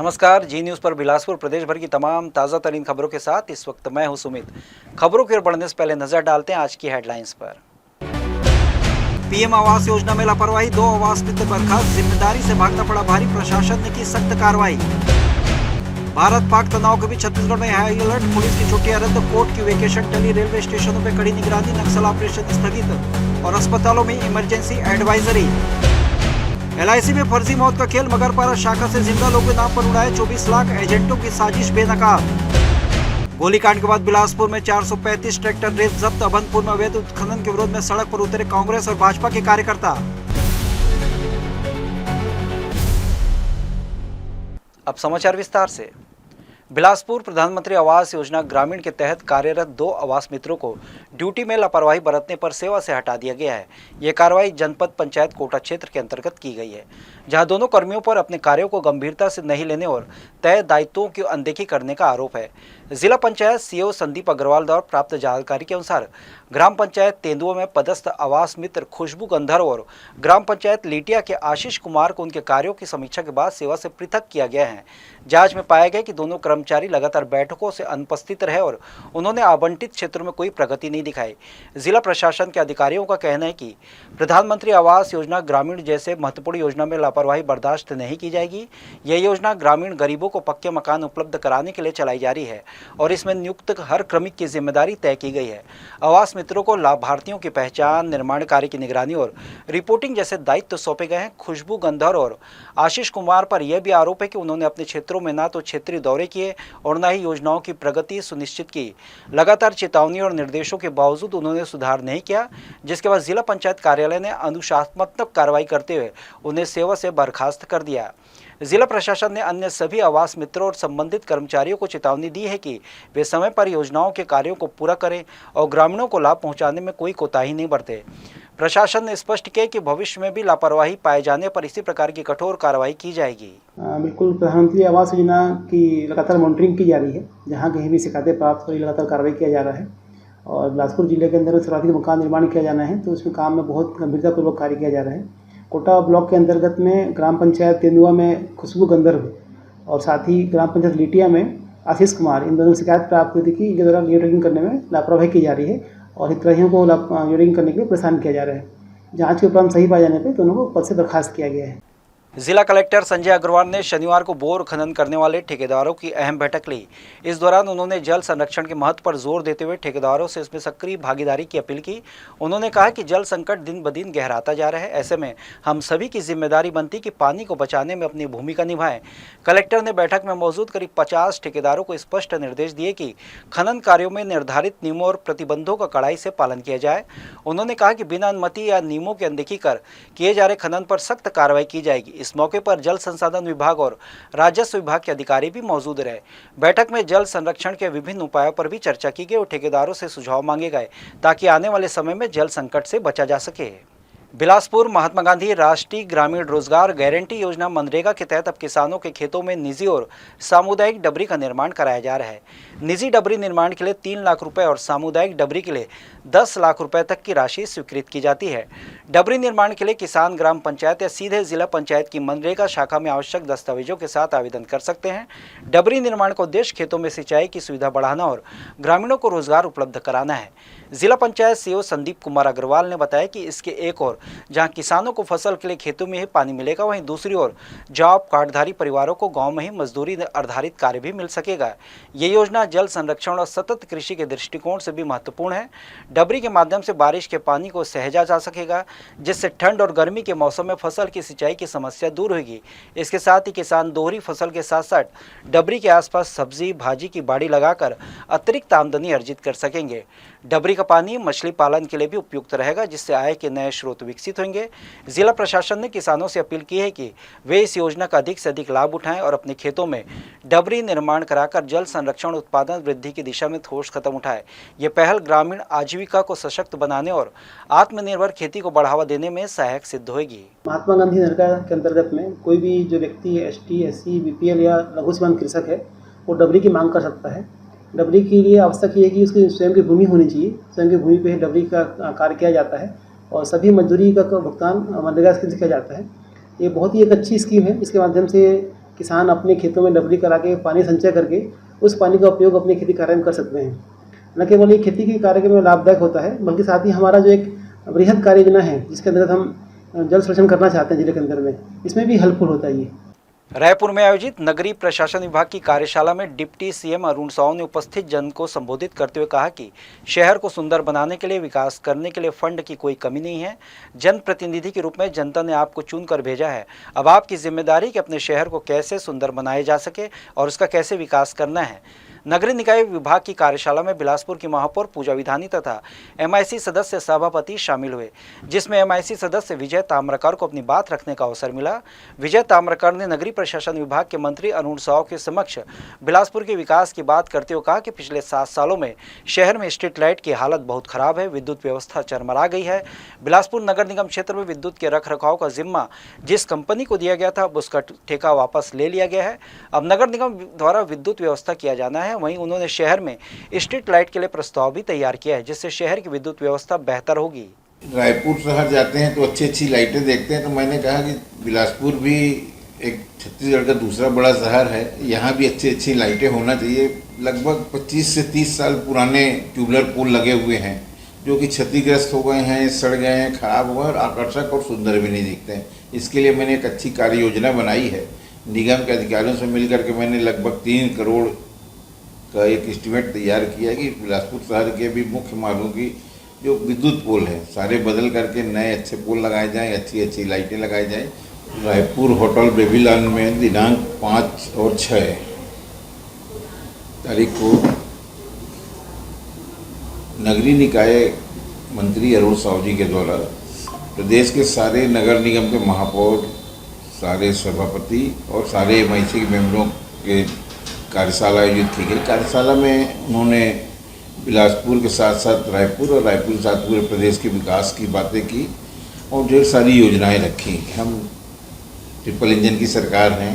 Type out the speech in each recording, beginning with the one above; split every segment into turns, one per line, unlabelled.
नमस्कार। जी न्यूज़ पर बिलासपुर प्रदेश भर की तमाम ताज़ा तरीन खबरों के साथ इस वक्त मैं हूं सुमित। खबरों की ओर बढ़ने से पहले नजर डालते हैं आज की हेडलाइंस पर। पीएम आवास योजना में लापरवाही, 2 आवास मित्र बर्खास्त, जिम्मेदारी से भागना पड़ा भारी, प्रशासन ने की सख्त कार्रवाई। भारत पाक तनाव के बीच छत्तीसगढ़ में हाई अलर्ट, पुलिस की छुट्टियां रद्द, कोर्ट की वेकेशन टली, रेलवे स्टेशनों पर कड़ी निगरानी, नक्सल ऑपरेशन स्थगित और अस्पतालों में इमरजेंसी एडवाइजरी। LIC में फर्जी मौत का खेल, मगरपारा शाखा से जिंदा लोगों के नाम पर उड़ाए 24 लाख, एजेंटों की साजिश बेनकाब। गोलीकांड के बाद बिलासपुर में 435 ट्रैक्टर रेत जब्त, अभनपुर में अवैध उत्खनन के विरोध में सड़क पर उतरे कांग्रेस और भाजपा के कार्यकर्ता। अब समाचार विस्तार से। बिलासपुर प्रधानमंत्री आवास योजना ग्रामीण के तहत कार्यरत 2 आवास मित्रों को ड्यूटी में लापरवाही बरतने पर सेवा से हटा दिया गया है। ये कार्रवाई जनपद पंचायत कोटा क्षेत्र के अंतर्गत की गई है, जहां दोनों कर्मियों पर अपने कार्यों को गंभीरता से नहीं लेने और तय दायित्वों की अनदेखी करने का आरोप है। जिला पंचायत सीओ संदीप अग्रवाल द्वारा प्राप्त जानकारी के अनुसार ग्राम पंचायत तेंदुआ में पदस्थ आवास मित्र खुशबू गंधर्व और ग्राम पंचायत लीटिया के आशीष कुमार को उनके कार्यों की समीक्षा के बाद सेवा से पृथक किया गया है। जांच में पाया गया कि दोनों कर्मचारी लगातार बैठकों से अनुपस्थित रहे और उन्होंने आवंटित क्षेत्रों में कोई प्रगति नहीं दिखाई। जिला प्रशासन के अधिकारियों का कहना है कि प्रधानमंत्री आवास योजना ग्रामीण जैसे महत्वपूर्ण योजना में लापरवाही बर्दाश्त नहीं की जाएगी। यह योजना ग्रामीण गरीबों को पक्के मकान उपलब्ध कराने के लिए चलाई जा रही है और इसमें नियुक्त हर क्रमिक की जिम्मेदारी तय की गई है। आवास मित्रों को लाभार्थियों की पहचान, निर्माण कार्य की निगरानी और रिपोर्टिंग जैसे दायित्व सौंपे गए हैं। खुशबू गंधर्व और आशीष कुमार पर यह भी आरोप है कि उन्होंने अपने क्षेत्रों में न तो क्षेत्रीय दौरे किए और न ही योजनाओं की प्रगति सुनिश्चित की। लगातार चेतावनी और निर्देशों के बावजूद उन्होंने सुधार नहीं किया, जिसके बाद जिला पंचायत कार्यालय ने अनुशासनात्मक कार्रवाई करते हुए उन्हें सेवा से बर्खास्त कर दिया। जिला प्रशासन ने अन्य सभी आवास मित्रों और संबंधित कर्मचारियों को चेतावनी दी है कि वे समय पर योजनाओं के कार्यों को पूरा करें और ग्रामीणों को लाभ पहुंचाने में कोई कोताही नहीं बरते। प्रशासन ने स्पष्ट किया कि भविष्य में भी लापरवाही पाए जाने पर इसी प्रकार की कठोर कार्रवाई की जाएगी।
बिल्कुल, प्रधानमंत्री आवास योजना की लगातार मॉनिटरिंग की जा रही है। जहाँ कहीं भी शिकायतें प्राप्त हो रही, लगातार कार्रवाई किया जा रहा है और बिलासपुर जिले के अंदर सर्वाधिक मकान निर्माण किया जाना है, तो उसमें काम में बहुत गंभीरतापूर्वक कार्य किया जा रहा है। कोटा ब्लॉक के अंतर्गत में ग्राम पंचायत तेंदुआ में खुशबू गंधर्व और साथ ही ग्राम पंचायत लीटिया में आशीष कुमार, इन दोनों शिकायत प्राप्त हुई थी कि इनके द्वारा लीडरिंग करने में लापरवाही की जा रही है और हितग्राहियों को लीडरिंग करने के लिए परेशान किया जा रहा है। जांच के उपरांत सही पाए जाने पर दोनों को पद से बर्खास्त किया गया है।
जिला कलेक्टर संजय अग्रवाल ने शनिवार को बोर खनन करने वाले ठेकेदारों की अहम बैठक ली। इस दौरान उन्होंने जल संरक्षण के महत्व पर जोर देते हुए ठेकेदारों से इसमें सक्रिय भागीदारी की अपील की। उन्होंने कहा कि जल संकट दिन ब दिन गहराता जा रहा है, ऐसे में हम सभी की जिम्मेदारी बनती कि पानी को बचाने में अपनी भूमिका निभाएं। कलेक्टर ने बैठक में मौजूद करीब 50 ठेकेदारों को स्पष्ट निर्देश दिए कि खनन कार्यों में निर्धारित नियमों और प्रतिबंधों का कड़ाई से पालन किया जाए। उन्होंने कहा कि बिना अनुमति या नियमों की अनदेखी कर किए जा रहे खनन पर सख्त कार्रवाई की जाएगी। इस मौके पर जल संसाधन विभाग और राजस्व विभाग के अधिकारी भी मौजूद रहे। बैठक में जल संरक्षण के विभिन्न उपायों पर भी चर्चा की गई और ठेकेदारों से सुझाव मांगे गए ताकि आने वाले समय में जल संकट से बचा जा सके। बिलासपुर महात्मा गांधी राष्ट्रीय ग्रामीण रोजगार गारंटी योजना मनरेगा के तहत अब किसानों के खेतों में निजी और सामुदायिक डबरी का निर्माण कराया जा रहा है। निजी डबरी निर्माण के लिए 3 लाख रुपए और सामुदायिक डबरी के लिए 10 लाख रुपए तक की राशि स्वीकृत की जाती है। डबरी निर्माण के लिए किसान ग्राम पंचायत या सीधे जिला पंचायत की मनरेगा शाखा में आवश्यक दस्तावेजों के साथ आवेदन कर सकते हैं। डबरी निर्माण का उद्देश्य खेतों में सिंचाई की सुविधा बढ़ाना और ग्रामीणों को रोजगार उपलब्ध कराना है। जिला पंचायत सीओ संदीप कुमार अग्रवाल ने बताया कि इसके एक और जहां किसानों को फसल के लिए खेतों में ही पानी मिलेगा, वहीं दूसरी ओर जॉब कार्डधारी परिवारों को गांव में ही मजदूरी आधारित कार्य भी मिल सकेगा। ये योजना जल संरक्षण और सतत कृषि के दृष्टिकोण से भी महत्वपूर्ण है। डबरी के माध्यम से बारिश के पानी को सहेजा जा सकेगा, जिससे ठंड और गर्मी के मौसम में फसल की सिंचाई की समस्या दूर होगी। इसके साथ ही किसान दोहरी फसल के साथ साथ डबरी के आसपास सब्जी भाजी की बाड़ी लगाकर अतिरिक्त आमदनी अर्जित कर सकेंगे। डबरी का पानी मछली पालन के लिए भी उपयुक्त रहेगा, जिससे आय के नए स्रोत विकसित होंगे। जिला प्रशासन ने किसानों से अपील की है कि वे इस योजना का अधिक से अधिक लाभ उठाएं और अपने खेतों में डबरी निर्माण कराकर जल संरक्षण उत्पादन वृद्धि की दिशा में ठोस कदम उठाएं। ये पहल ग्रामीण आजीविका को सशक्त बनाने और आत्मनिर्भर खेती को बढ़ावा देने में सहायक सिद्ध होगी।
महात्मा गांधी मनरेगा के अंतर्गत में कोई भी जो व्यक्ति ST, SC, BPL या लघु सीमांत कृषक है, वो डबरी की मांग कर सकता है। डबरी के लिए आवश्यक ये है कि उसकी स्वयं की भूमि होनी चाहिए। स्वयं की भूमि पे डबरी का कार्य किया जाता है और सभी मजदूरी का भुगतान मनरेगा स्कीम से किया जाता है। ये बहुत ही एक अच्छी स्कीम है। इसके माध्यम से किसान अपने खेतों में डबरी करा के पानी संचय करके उस पानी का उपयोग अपनी खेती कार्य में कर सकते हैं। न केवल ये खेती के कार्य में लाभदायक होता है, बल्कि साथ ही हमारा जो एक बृहद कार्य योजना है जिसके अंतर्गत हम जल संरक्षण करना चाहते हैं जिले के अंदर में, इसमें भी हेल्पफुल होता है ये।
रायपुर में आयोजित नगरीय प्रशासन विभाग की कार्यशाला में डिप्टी सीएम अरुण साव ने उपस्थित जन को संबोधित करते हुए कहा कि शहर को सुंदर बनाने के लिए, विकास करने के लिए फंड की कोई कमी नहीं है। जनप्रतिनिधि के रूप में जनता ने आपको चुनकर भेजा है। अब आपकी जिम्मेदारी कि अपने शहर को कैसे सुंदर बनाया जा सके और उसका कैसे विकास करना है। नगरीय निकाय विभाग की कार्यशाला में बिलासपुर की महापौर पूजा विधानी तथा एमआईसी सदस्य सभापति शामिल हुए, जिसमें एमआईसी सदस्य विजय ताम्रकर को अपनी बात रखने का अवसर मिला। विजय ताम्रकर ने नगरीय प्रशासन विभाग के मंत्री अरुण साव के समक्ष बिलासपुर के विकास की बात करते हुए कहा कि पिछले 7 सालों में शहर में स्ट्रीट लाइट की हालत बहुत खराब है, विद्युत व्यवस्था चरमरा गई है। बिलासपुर नगर निगम क्षेत्र में विद्युत के रख रखाव का जिम्मा जिस कंपनी को दिया गया था अब उसका ठेका वापस ले लिया गया है। अब नगर निगम द्वारा विद्युत व्यवस्था किया जाना है। वहीं उन्होंने शहर में स्ट्रीट लाइट के लिए प्रस्ताव भी तैयार किया है, जिससे शहर की विद्युत व्यवस्था बेहतर होगी।
रायपुर शहर जाते हैं तो अच्छी अच्छी लाइटें देखते हैं, तो मैंने कहा कि बिलासपुर भी एक छत्तीसगढ़ का दूसरा बड़ा शहर है, यहाँ भी अच्छी अच्छी लाइटें होना चाहिए। लगभग 25 से 30 साल पुराने ट्यूबलर पोल लगे हुए हैं जो कि क्षतिग्रस्त हो गए हैं, सड़ गए हैं, खराब हुए और आकर्षक और सुंदर भी नहीं दिखते हैं। इसके लिए मैंने एक अच्छी कार्य योजना बनाई है। निगम के अधिकारियों से मिलकर के मैंने लगभग 3 करोड़ का एक एस्टिमेट तैयार किया कि बिलासपुर शहर के भी मुख्य मार्गों की जो विद्युत पोल है सारे बदल करके नए अच्छे पोल लगाए जाएं, अच्छी अच्छी लाइटें लगाई जाएं। रायपुर होटल बेबीलॉन में दिनांक 5 और 6 तारीख को नगरीय निकाय मंत्री अरुण साव जी के द्वारा प्रदेश के सारे नगर निगम के महापौर, सारे सभापति और सारे एमआईसी के मेंबरों के कार्यशाला आयोजित की गई। कार्यशाला में उन्होंने बिलासपुर के साथ साथ रायपुर और रायपुर के साथ पूरे प्रदेश के विकास की बातें की और ढेर सारी योजनाएं रखी। हम ट्रिपल इंजन की सरकार हैं,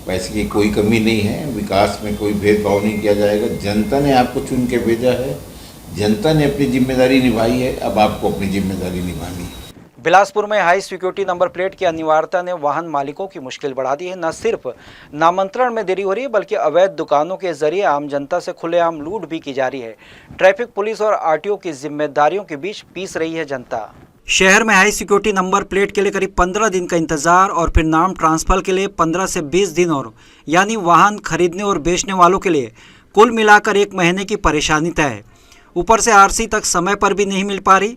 पैसे की कोई कमी नहीं है, विकास में कोई भेदभाव नहीं किया जाएगा। जनता ने आपको चुन के भेजा है, जनता ने अपनी जिम्मेदारी निभाई है, अब आपको अपनी जिम्मेदारी निभानी है।
बिलासपुर में हाई सिक्योरिटी नंबर प्लेट की अनिवार्यता ने वाहन मालिकों की मुश्किल बढ़ा दी है। न सिर्फ नामांतरण में देरी हो रही है, बल्कि अवैध दुकानों के जरिए आम जनता से खुलेआम लूट भी की जा रही है। ट्रैफिक पुलिस और आरटीओ की जिम्मेदारियों के बीच पीस रही है जनता। शहर में हाई सिक्योरिटी नंबर प्लेट के लिए करीब 15 दिन का इंतजार और फिर नाम ट्रांसफर के लिए 15 से 20 दिन और यानी वाहन खरीदने और बेचने वालों के लिए कुल मिलाकर 1 महीने की परेशानी तय है। ऊपर से आरसी तक समय पर भी नहीं मिल पा रही।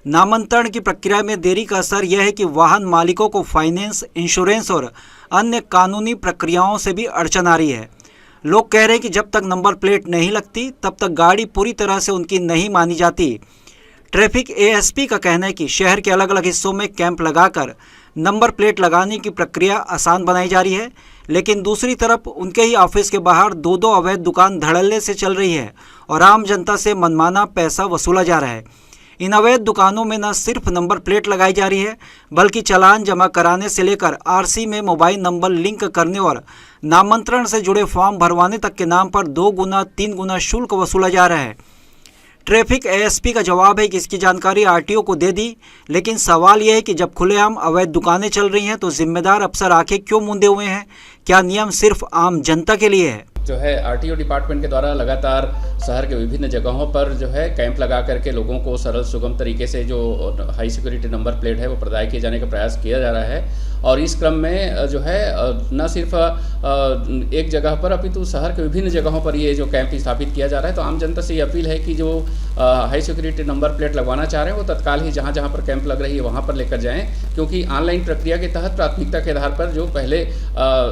नामांतरण की प्रक्रिया में देरी का असर यह है कि वाहन मालिकों को फाइनेंस, इंश्योरेंस और अन्य कानूनी प्रक्रियाओं से भी अड़चन आ रही है। लोग कह रहे हैं कि जब तक नंबर प्लेट नहीं लगती तब तक गाड़ी पूरी तरह से उनकी नहीं मानी जाती। ट्रैफिक एएसपी का कहना है कि शहर के अलग अलग हिस्सों में कैंप लगाकर नंबर प्लेट लगाने की प्रक्रिया आसान बनाई जा रही है, लेकिन दूसरी तरफ उनके ही ऑफिस के बाहर 2-2 अवैध दुकान धड़ल्ले से चल रही है और आम जनता से मनमाना पैसा वसूला जा रहा है। इन अवैध दुकानों में न सिर्फ नंबर प्लेट लगाई जा रही है, बल्कि चालान जमा कराने से लेकर आरसी में मोबाइल नंबर लिंक करने और नामांतरण से जुड़े फॉर्म भरवाने तक के नाम पर 2 गुना 3 गुना शुल्क वसूला जा रहा है। ट्रैफिक एएसपी का जवाब है कि इसकी जानकारी आरटीओ को दे दी, लेकिन सवाल यह है कि जब खुलेआम अवैध दुकानें चल रही हैं तो जिम्मेदार अफसर आंखें क्यों मूंदे हुए हैं? क्या नियम सिर्फ आम जनता के लिए है?
जो है आरटीओ डिपार्टमेंट के द्वारा लगातार शहर के विभिन्न जगहों पर जो है कैंप लगा करके लोगों को सरल सुगम तरीके से जो हाई सिक्योरिटी नंबर प्लेट है वो प्रदाय किए जाने का प्रयास किया जा रहा है। और इस क्रम में जो है न सिर्फ एक जगह पर अपितु शहर के विभिन्न जगहों पर ये जो कैंप स्थापित किया जा रहा है। तो आम जनता से ये अपील है कि जो हाई सिक्योरिटी नंबर प्लेट लगवाना चाह रहे हैं वो तत्काल ही जहाँ जहाँ पर कैंप लग रही है वहाँ पर लेकर जाएँ, क्योंकि ऑनलाइन प्रक्रिया के तहत प्राथमिकता के आधार पर जो पहले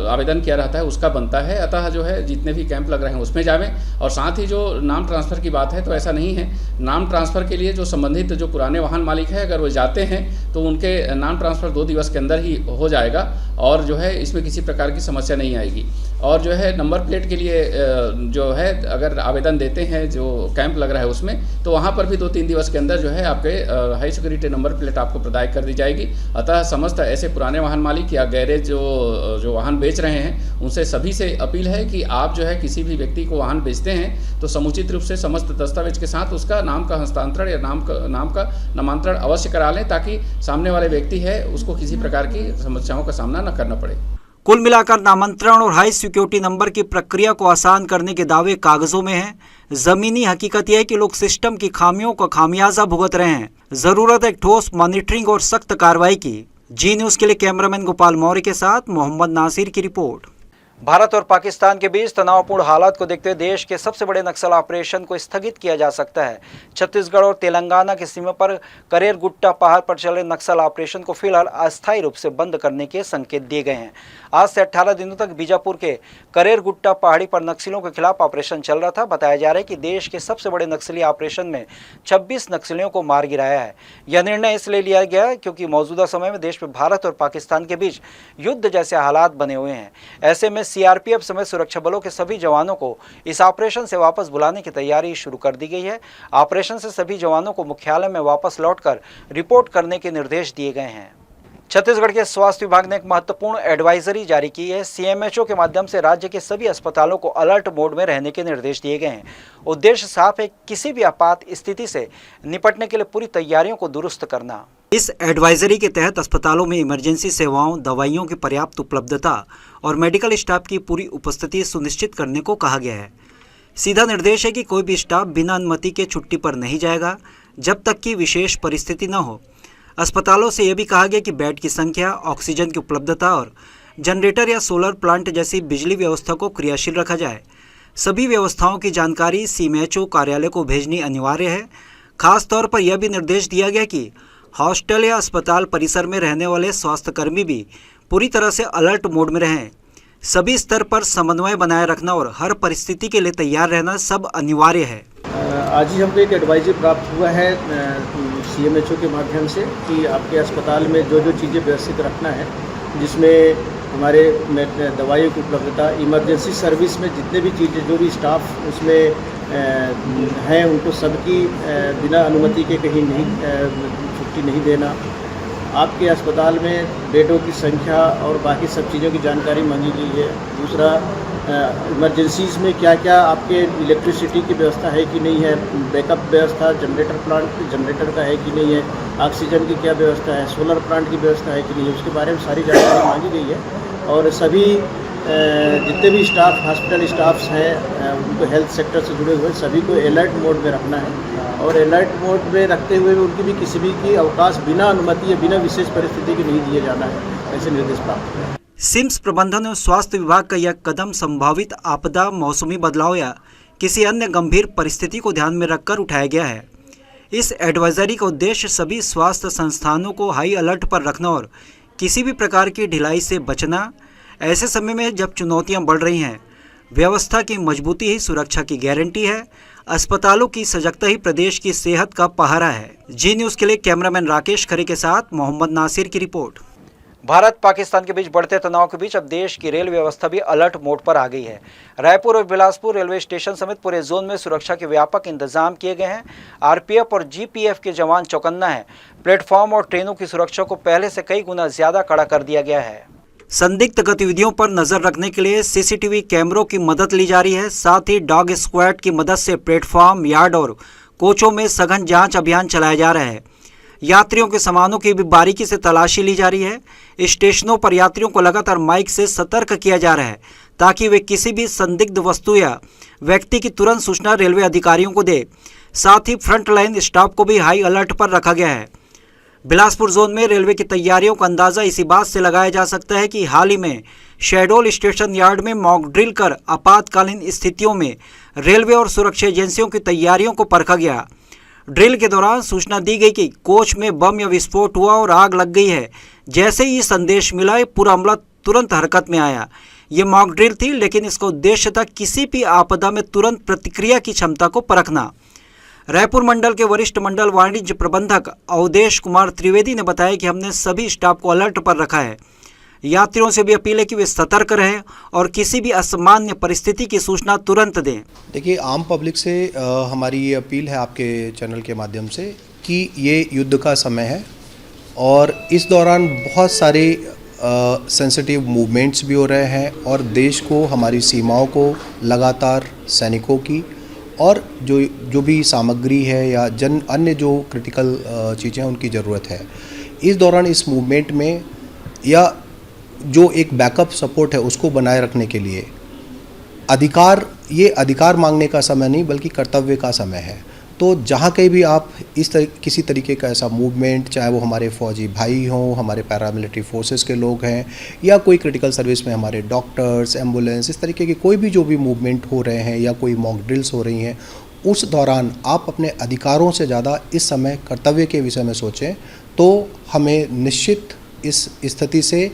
आवेदन किया रहता है उसका बनता है। अतः जो है जितने भी कैंप लग रहे हैं उसमें जावें। और साथ ही जो नाम ट्रांसफ़र की बात है तो ऐसा नहीं है, नाम ट्रांसफ़र के लिए जो संबंधित जो पुराने वाहन मालिक है अगर वो जाते हैं तो उनके नाम ट्रांसफ़र 2 दिवस के अंदर ही हो जाएगा और जो है इसमें किसी प्रकार की समस्या नहीं आएगी। और जो है नंबर प्लेट के लिए जो है अगर आवेदन देते हैं जो कैंप लग रहा है उसमें, तो वहाँ पर भी 2-3 दिवस के अंदर जो है आपके हाई सिक्योरिटी नंबर प्लेट आपको प्रदाय कर दी जाएगी। अतः समस्त ऐसे पुराने वाहन मालिक या गैरेज जो वाहन बेच रहे हैं उनसे सभी से अपील है कि आप जो है किसी भी व्यक्ति को वाहन बेचते हैं तो समुचित रूप से समस्त दस्तावेज के साथ उसका नाम का हस्तांतरण या नाम का नामांतरण अवश्य करा लें, ताकि सामने वाले व्यक्ति है उसको किसी प्रकार की समस्याओं का सामना न करना पड़े।
कुल मिलाकर नामांतरण और हाई सिक्योरिटी नंबर की प्रक्रिया को आसान करने के दावे कागजों में हैं। जमीनी हकीकत यह है कि लोग सिस्टम की खामियों का खामियाजा भुगत रहे हैं। जरूरत है ठोस मॉनिटरिंग और सख्त कार्रवाई की। जी न्यूज़ के लिए कैमरामैन गोपाल मौर्य के साथ मोहम्मद नासिर की रिपोर्ट। भारत और पाकिस्तान के बीच तनावपूर्ण हालात को देखते हुए देश के सबसे बड़े नक्सल ऑपरेशन को स्थगित किया जा सकता है। छत्तीसगढ़ और तेलंगाना की सीमा पर करेर गुट्टा पहाड़ पर चल रहे नक्सल ऑपरेशन को फिलहाल अस्थायी रूप से बंद करने के संकेत दिए गए हैं। आज से 18 दिनों तक बीजापुर के करेर गुट्टा पहाड़ी पर नक्सलियों के खिलाफ ऑपरेशन चल रहा था। बताया जा रहा है कि देश के सबसे बड़े नक्सली ऑपरेशन में 26 नक्सलियों को मार गिराया है। यह निर्णय इसलिए लिया गया है क्योंकि मौजूदा समय में देश में भारत और पाकिस्तान के बीच युद्ध जैसे हालात बने हुए हैं। ऐसे में सीआरपीएफ समेत सुरक्षा बलों के सभी जवानों को इस ऑपरेशन से वापस बुलाने की तैयारी शुरू कर दी गई है। ऑपरेशन से सभी जवानों को मुख्यालय में वापस लौटकर रिपोर्ट करने के निर्देश दिए गए हैं। छत्तीसगढ़ के स्वास्थ्य विभाग ने एक महत्वपूर्ण एडवाइजरी जारी की है। सीएमएचओ के माध्यम से राज्य के सभी अस्पतालों को अलर्ट मोड में रहने के निर्देश दिए गए हैं। उद्देश्य साफ है, किसी भी आपात स्थिति से निपटने के लिए पूरी तैयारियों को दुरुस्त करना। इस एडवाइजरी के तहत अस्पतालों में इमरजेंसी सेवाओं, दवाइयों की पर्याप्त उपलब्धता और मेडिकल स्टाफ की पूरी उपस्थिति सुनिश्चित करने को कहा गया है। सीधा निर्देश है कि कोई भी स्टाफ बिना अनुमति के छुट्टी पर नहीं जाएगा जब तक कि विशेष परिस्थिति न हो। अस्पतालों से यह भी कहा गया कि बेड की संख्या, ऑक्सीजन की उपलब्धता और जनरेटर या सोलर प्लांट जैसी बिजली व्यवस्था को क्रियाशील रखा जाए। सभी व्यवस्थाओं की जानकारी सीएमएचओ कार्यालय को भेजनी अनिवार्य है। खास तौर पर यह भी निर्देश दिया गया कि हॉस्टल या अस्पताल परिसर में रहने वाले स्वास्थ्यकर्मी भी पूरी तरह से अलर्ट मोड में रहें। सभी स्तर पर समन्वय बनाए रखना और हर परिस्थिति के लिए तैयार रहना सब अनिवार्य है।
आज ही हमको एक एडवाइजरी प्राप्त हुआ है सीएमएचओ के माध्यम से कि आपके अस्पताल में जो जो चीज़ें व्यवस्थित रखना है, जिसमें हमारे दवाइयों की उपलब्धता, इमरजेंसी सर्विस में जितने भी चीज़ें, जो भी स्टाफ उसमें हैं, उनको सबकी बिना अनुमति के कहीं नहीं छुट्टी नहीं देना। आपके अस्पताल में बेडों की संख्या और बाकी सब चीज़ों की जानकारी मांगी गई है। दूसरा, इमरजेंसीज़ में क्या क्या आपके इलेक्ट्रिसिटी की व्यवस्था है कि नहीं है, बैकअप व्यवस्था, जनरेटर का है कि नहीं है, ऑक्सीजन की क्या व्यवस्था है, सोलर प्लांट की व्यवस्था है कि नहीं है, उसके बारे में सारी जानकारी मांगी गई है। और सभी जितने भी स्टाफ, हॉस्पिटल स्टाफ्स हैं, उनको हेल्थ सेक्टर से जुड़े हुए सभी को अलर्ट मोड में रखना है और अलर्ट मोड में रखते हुए उनकी भी किसी भी की अवकाश बिना अनुमति या बिना विशेष परिस्थिति के नहीं दिए जाना है, ऐसे निर्देश प्राप्त हुए।
सिम्स प्रबंधन और स्वास्थ्य विभाग का यह कदम संभावित आपदा, मौसमी बदलाव या किसी अन्य गंभीर परिस्थिति को ध्यान में रखकर उठाया गया है। इस एडवाइजरी का उद्देश्य सभी स्वास्थ्य संस्थानों को हाई अलर्ट पर रखना और किसी भी प्रकार की ढिलाई से बचना। ऐसे समय में जब चुनौतियां बढ़ रही हैं, व्यवस्था की मजबूती ही सुरक्षा की गारंटी है। अस्पतालों की सजगता ही प्रदेश की सेहत का पहरा है। जी न्यूज़ के लिए कैमरामैन राकेश खरे के साथ मोहम्मद नासिर की रिपोर्ट। भारत पाकिस्तान के बीच बढ़ते तनाव के बीच अब देश की रेल व्यवस्था भी अलर्ट मोड पर आ गई है। रायपुर और बिलासपुर रेलवे स्टेशन समेत पूरे जोन में सुरक्षा के व्यापक इंतजाम किए गए हैं। आरपीएफ और जीपीएफ के जवान चौकन्ना हैं। प्लेटफॉर्म और ट्रेनों की सुरक्षा को पहले से कई गुना ज्यादा कड़ा कर दिया गया है। संदिग्ध गतिविधियों पर नजर रखने के लिए सीसीटीवी कैमरों की मदद ली जा रही है। साथ ही डॉग स्क्वाड की मदद से प्लेटफॉर्म, यार्ड और कोचों में सघन जांच अभियान चलाया जा रहा है। यात्रियों के सामानों की भी बारीकी से तलाशी ली जा रही है। स्टेशनों पर यात्रियों को लगातार माइक से सतर्क किया जा रहा है ताकि वे किसी भी संदिग्ध वस्तु या व्यक्ति की तुरंत सूचना रेलवे अधिकारियों को दे। साथ ही फ्रंट लाइन स्टाफ को भी हाई अलर्ट पर रखा गया है। बिलासपुर जोन में रेलवे की तैयारियों का अंदाजा इसी बात से लगाया जा सकता है कि हाल ही में शहडोल स्टेशन यार्ड में मॉक ड्रिल कर आपातकालीन स्थितियों में रेलवे और सुरक्षा एजेंसियों की तैयारियों को परखा गया। ड्रिल के दौरान सूचना दी गई कि कोच में बम या विस्फोट हुआ और आग लग गई है। जैसे ही संदेश मिला, पूरा अमला तुरंत हरकत में आया। ये मॉक ड्रिल थी, लेकिन इसका उद्देश्य था किसी भी आपदा में तुरंत प्रतिक्रिया की क्षमता को परखना। रायपुर मंडल के वरिष्ठ मंडल वाणिज्य प्रबंधक अवधेश कुमार त्रिवेदी ने बताया कि हमने सभी स्टाफ को अलर्ट पर रखा है। यात्रियों से भी अपील है कि वे सतर्क रहें और किसी भी असामान्य परिस्थिति की सूचना तुरंत दें।
देखिए, आम पब्लिक से हमारी ये अपील है आपके चैनल के माध्यम से कि ये युद्ध का समय है और इस दौरान बहुत सारे सेंसिटिव मूवमेंट्स भी हो रहे हैं और देश को, हमारी सीमाओं को लगातार सैनिकों की और जो भी सामग्री है या अन्य जो क्रिटिकल चीज़ें हैं उनकी ज़रूरत है। इस दौरान इस मूवमेंट में या जो एक बैकअप सपोर्ट है उसको बनाए रखने के लिए ये अधिकार मांगने का समय नहीं बल्कि कर्तव्य का समय है। तो जहाँ कहीं भी आप किसी तरीके का ऐसा मूवमेंट, चाहे वो हमारे फौजी भाई हों, हमारे पैरामिलिट्री फोर्सेस के लोग हैं, या कोई क्रिटिकल सर्विस में हमारे डॉक्टर्स, एम्बुलेंस, इस तरीके के कोई भी जो भी मूवमेंट हो रहे हैं या कोई मॉक ड्रिल्स हो रही हैं, उस दौरान आप अपने अधिकारों से ज़्यादा इस समय कर्तव्य के विषय में सोचें, तो हमें निश्चित इस स्थिति से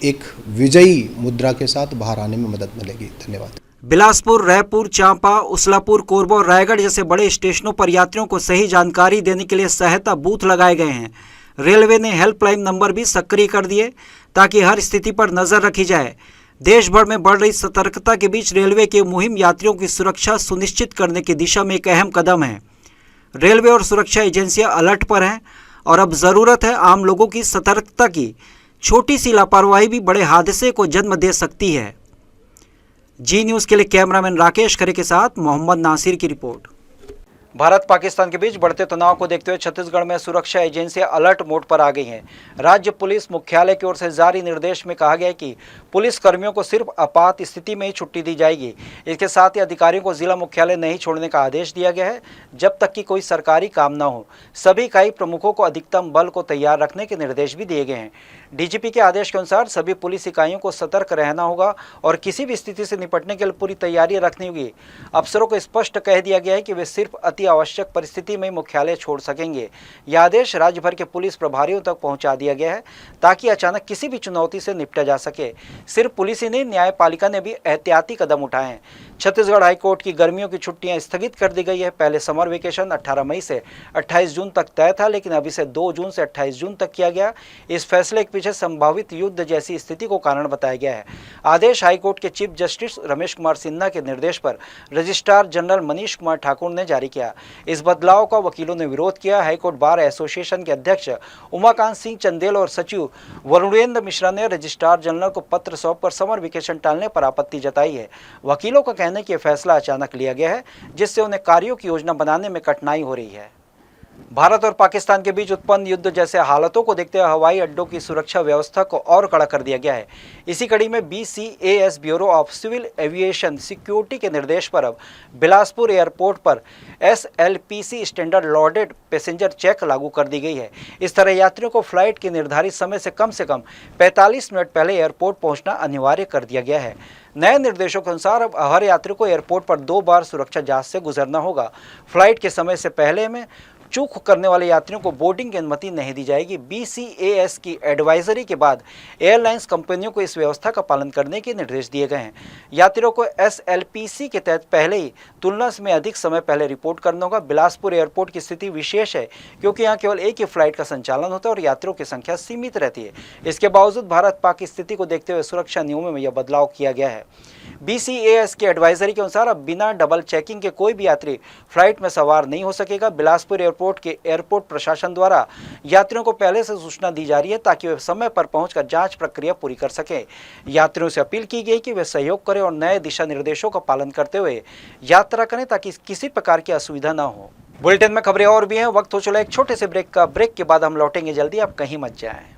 एक विजयी मुद्रा के साथ बाहर आने में मदद मिलेगी। धन्यवाद।
बिलासपुर, रायपुर, चांपा, उस्लापुर, कोरबा और रायगढ़ जैसे बड़े स्टेशनों पर यात्रियों को सही जानकारी देने के लिए सहायता बूथ लगाए गए हैं। रेलवे ने हेल्पलाइन नंबर भी सक्रिय कर दिए ताकि हर स्थिति पर नजर रखी जाए। देश भर में बढ़ रही सतर्कता के बीच रेलवे की मुहिम यात्रियों की सुरक्षा सुनिश्चित करने की दिशा में एक अहम कदम है। रेलवे और सुरक्षा एजेंसियां अलर्ट पर हैं और अब ज़रूरत है आम लोगों की सतर्कता की। छोटी सी लापरवाही भी बड़े हादसे को जन्म दे सकती है। जी न्यूज़ के लिए कैमरामैन राकेश खरे के साथ मोहम्मद नासिर की रिपोर्ट। भारत पाकिस्तान के बीच बढ़ते तनाव को देखते हुए छत्तीसगढ़ में सुरक्षा एजेंसियां अलर्ट मोड पर आ गई हैं। राज्य पुलिस मुख्यालय की ओर से जारी निर्देश में कहा गया है कि पुलिस कर्मियों को सिर्फ आपात स्थिति में ही छुट्टी दी जाएगी। इसके साथ ही अधिकारियों को जिला मुख्यालय नहीं छोड़ने का आदेश दिया गया है जब तक कि कोई सरकारी काम न हो। सभी इकाई प्रमुखों को अधिकतम बल को तैयार रखने के निर्देश भी दिए गए हैं। डीजीपी के आदेश के अनुसार सभी पुलिस इकाइयों को सतर्क रहना होगा और किसी भी स्थिति से निपटने के लिए पूरी तैयारी रखनी होगी। अफसरों को स्पष्ट कह दिया गया है कि वे सिर्फ अति आवश्यक परिस्थिति में मुख्यालय छोड़ सकेंगे। यह आदेश राज्य भर के पुलिस प्रभारियों तक पहुंचा दिया गया है ताकि अचानक किसी भी चुनौती से निपटा जा सके। सिर्फ पुलिस ही नहीं, न्यायपालिका ने भी एहतियाती कदम उठाए हैं। छत्तीसगढ़ हाईकोर्ट की गर्मियों की छुट्टियां स्थगित कर दी गई है। पहले समर वेकेशन 18 मई से 28 जून तक तय था, लेकिन अब इसे 2 जून से 28 जून तक किया गया। इस फैसले के पीछे संभावित युद्ध जैसी स्थिति को कारण बताया गया है। आदेश हाईकोर्ट के चीफ जस्टिस रमेश कुमार सिन्हा के निर्देश पर रजिस्ट्रार जनरल मनीष कुमार ठाकुर ने जारी किया। इस बदलाव का वकीलों ने विरोध किया। हाईकोर्ट बार एसोसिएशन के अध्यक्ष उमाकांत सिंह चंदेल और सचिव वरुणेंद्र मिश्रा ने रजिस्ट्रार जनरल को पत्र सौंपकर समर वेकेशन टालने पर आपत्ति जताई है। वकीलों का कहना है कि यह फैसला अचानक लिया गया है जिससे उन्हें कार्यों की योजना बनाने में कठिनाई हो रही है। भारत और पाकिस्तान के बीच उत्पन्न युद्ध जैसे हालातों को देखते हुए हवाई अड्डों की सुरक्षा व्यवस्था को और कड़ा कर दिया गया है। इसी कड़ी में BCAS bureau of civil aviation security के निर्देश पर अब बिलासपुर एयरपोर्ट पर SLPC standard loaded passenger check लागू कर दी गई है। इस तरह यात्रियों को फ्लाइट के निर्धारित समय से कम 45 मिनट पहले एयरपोर्ट पहुंचना अनिवार्य कर दिया गया है। नए निर्देशों के अनुसार अब हर यात्री को एयरपोर्ट पर 2 बार सुरक्षा जांच से गुजरना होगा। फ्लाइट के समय से पहले में चूक करने वाले यात्रियों को बोर्डिंग की अनुमति नहीं दी जाएगी। BCAS की एडवाइजरी के बाद एयरलाइंस कंपनियों को इस व्यवस्था का पालन करने के निर्देश दिए गए हैं। यात्रियों को SLPC के तहत पहले ही तुलना में अधिक समय पहले रिपोर्ट करना होगा। बिलासपुर एयरपोर्ट की स्थिति विशेष है क्योंकि यहाँ केवल एक ही फ्लाइट का संचालन होता है और यात्रियों की संख्या सीमित रहती है। इसके बावजूद भारत पाक स्थिति को देखते हुए सुरक्षा नियमों में यह बदलाव किया गया है। BCAS की एडवाइजरी के अनुसार अब बिना डबल चेकिंग के कोई भी यात्री फ्लाइट में सवार नहीं हो सकेगा। बिलासपुर एयरपोर्ट के एयरपोर्ट प्रशासन द्वारा यात्रियों को पहले से सूचना दी जा रही है ताकि वे समय पर पहुंचकर जांच प्रक्रिया पूरी कर सकें। यात्रियों से अपील की गई कि वे सहयोग करें और नए दिशा निर्देशों का पालन करते हुए यात्रा करें ताकि किसी प्रकार की असुविधा न हो। बुलेटिन में खबरें और भी हैं। वक्त हो चला एक छोटे से ब्रेक का। ब्रेक के बाद हम लौटेंगे जल्दी, आप कहीं मत जाएं।